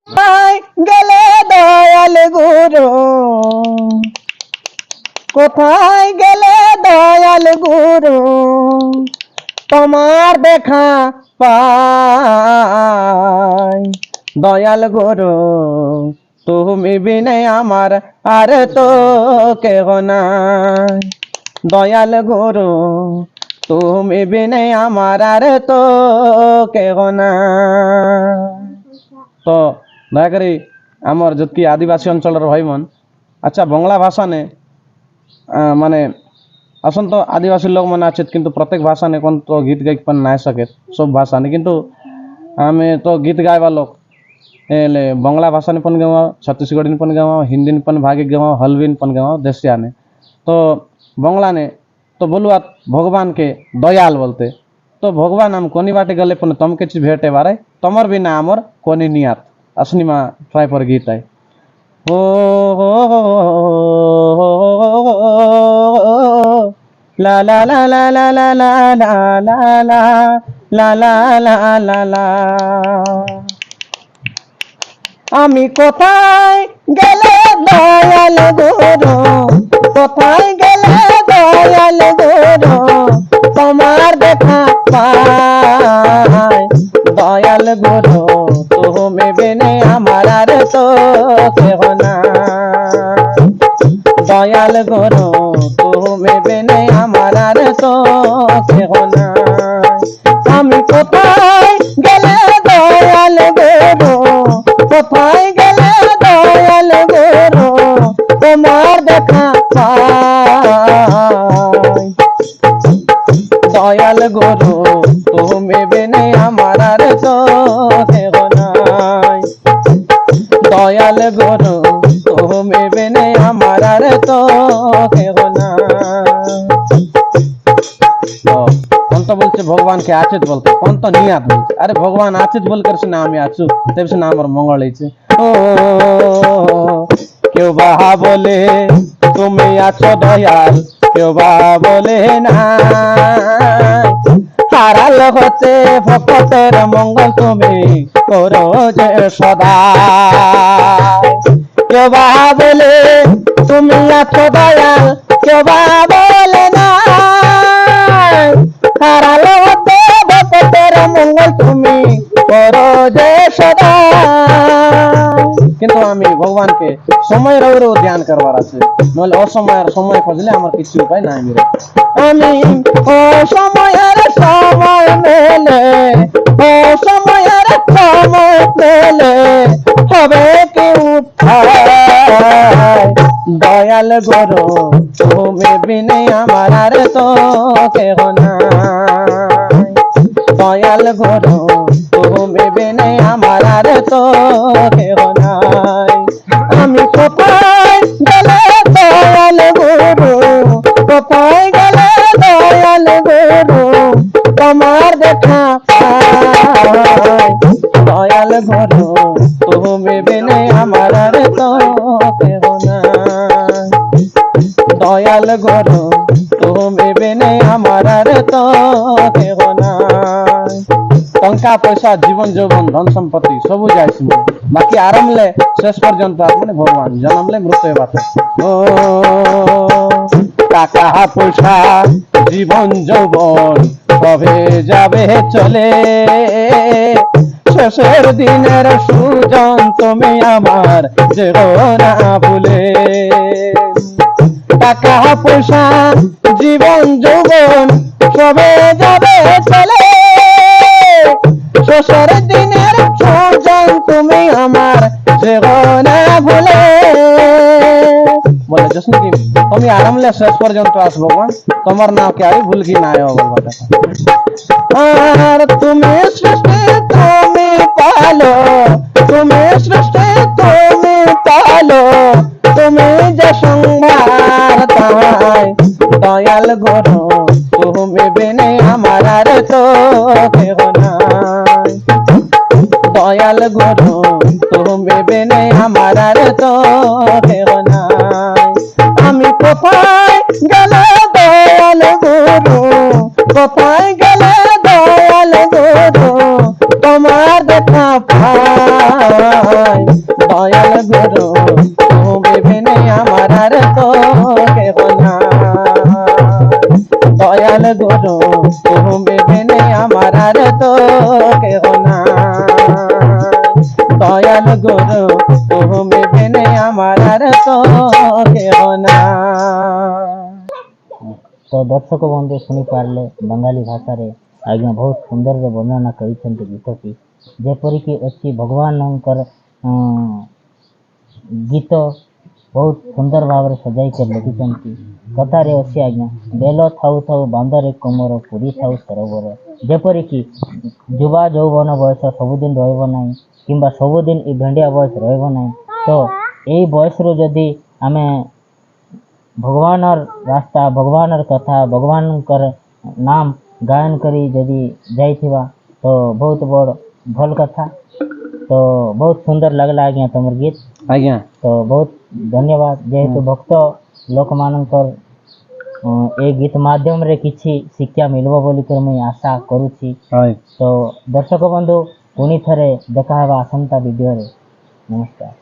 কোথায় গেলে দয়াল গুরু, কোথায় গেলে দয়াল গুরু, তোমার দেখা পাই দয়াল গুরু, তুমি বিনে আমার আর তো কেহ নাই। দয়াল গুরু, তুমি বিনে আমার আর তো কেহ নাই। তো দয়াকরি আমার যদি আদিবাসী অঞ্চলের ভাই মন আচ্ছা বাংলা ভাষা নে মানে আসন তো আদিবাসী লোক মানে আছে কিন্তু প্রত্যেক ভাষা ने কোন তো গীত গাই पण নাই सके सब भाषा ने কিন্তু আমি তো গীত গাইবা লোক एले बांग्ला भाषा ने पण गावा छत्तीसगढ़ी ने पण गावा हिंदी ने पण भागे गावा हलवी ने पण गावा देसिया ने तो बांग्ला ने तो बोलुआ भगवान के दयाल बोलते तो भगवान हम कोनी बाटे गले पण तम के चीज भेटे बारे तमर भी ना हमर कोनी नियत असनी मा ट्राई पर गीत है ओ ला ला ला ला ला ला ला ला ला ला ला ला ला ला ला আমি কোথায় গেলে দয়াল গুরু, কোথায় গেলে দয়াল গুরু, তোমার দেখা পাই দয়াল গুরু, তুমি বিনে আমার আর তো কেহ নাই। দয়াল গুরু, তুমি বিনে আমার আর তো কেহ নাই। আমি কোথায় গেলে দয়াল গুরু, কোথায় গেলে দয়াল গুরু, তোমার দেখা পাই দয়াল গুরু, তুমি বিনে আমার আর তো কেহ নাই। দয়াল গুরু, তুমি বিনে আমার আর তো কেহ নাই। तो बोलते भगवान के आचित बोलते कौन तो नहीं आत बोलते अरे भगवान आचित बोल कर से नाम आचु तब से नाम और मंगल है ओ क्यों बाहा बोले तुम आछो दयाल क्यों बाहा बोले ना हाराल होते भक्तेर मंगल তুমি করো যে সদা क्यों बाहा बोले तुम आछो दयाल क्यों बाहा बोले ना হারালো হতে ভক্তের মঙ্গল তুমি করো যে সদা। কিন্তু আমি ভগবানকে সময়ের ওরও ধ্যান করবার আছে নইলে অসময়ের সময় খুঁজলে আমার কিছু উপায় নাই মেরে আমি অসময়ের সময় মেলে অসময়ের সময় মেলে হবে কি উঠায় দয়াল গুরু, তুমি বিনে আমার আর তো কেহ নাই। দয়াল গুরু, তুমি বিনে আমার আর তো কেহ নাই। আমি কোথায় গেলে দয়াল গুরু, কোথায় গেলে দয়াল গুরু, তোমার দেখা পাই দয়াল গুরু, তুমি বিনে আমার আর তো কেহ নাই। দয়াল গুরু, তুমি বিনে আমার আর তো কেহ নাই। টঙ্কা পয়সা জীবন যৌবন ধন সম্পত্তি সবু যাইছি বাকি আরমলে শেষ পর্যন্ত মানে ভগবান জন্মলে মৃত্যু বাতে ও টাকা পয়সা জীবন যৌবন সবে যাবে চলে শেষের দিনের সুজন তুমি আমার যেও না ভুলে টাকা পয়সা জীবন যৌবন সবে যাবে চলে শেষের দিনের সুজন তুমি আমার যেও না ভুলে বলে জসন কি তুমি আরামলে শেষ পর্যন্ত আসবো ভগবান তোমার নাম কে আমি ভুল কি না বলবা আর তুমি সৃষ্টি তুমি পালো তুমি সৃষ্টি তুমি পালো তুমি যে সংভার তাই দয়াল গুরু, তুমি বিনে আমার আর তো কেহ নাই। দয়াল গুরু, তুমি বিনে আমার আর তো কেহ নাই। আমি কোথায় গেলে দয়াল গুরু, কোথায় গেলে দয়াল গুরু, তোমার দেখা পাই गुरु তুমি বিনে আমার আর তো কেহ নাই দয়াল গুরু তুমি বিনে আমার আর তো কেহ নাই দয়াল গুরু তুমি বিনে আমার আর তো কেহ নাই। तो दर्शक बंधु शुणी पारे बंगाली भाषा रे आज्ञा बहुत सुंदर वर्णना कर गीतटी जेपरिक अच्छी भगवान गीत बहुत सुंदर भाव सजाई कर लिखिं कथार अच्छी आज्ञा बेल थाऊ थाऊ बांधरे कमर पूरी थाऊ सरोवर जेपरिक युवा यौवन बयस सबुदिन रहा कि सबुदिन ई भेंडिया बयस रहा तो यही बयस रु जदि आम भगवान रास्ता भगवान कथा भगवान नाम गायन करी जदि जाइथिबा तो बहुत बड़ भल कथा। तो बहुत सुंदर लगला आज्ञा तुम गीत आज्ञा तो बहुत धन्यवाद जेहेतु भक्त लोक मानकर ए गीत माध्यम रे किछि शिक्षा मिलबो बोली कर मुई आशा करूछि। तो दर्शक बंधु पुणी थरे देखा हेबा आसंता वीडियो रे नमस्कार।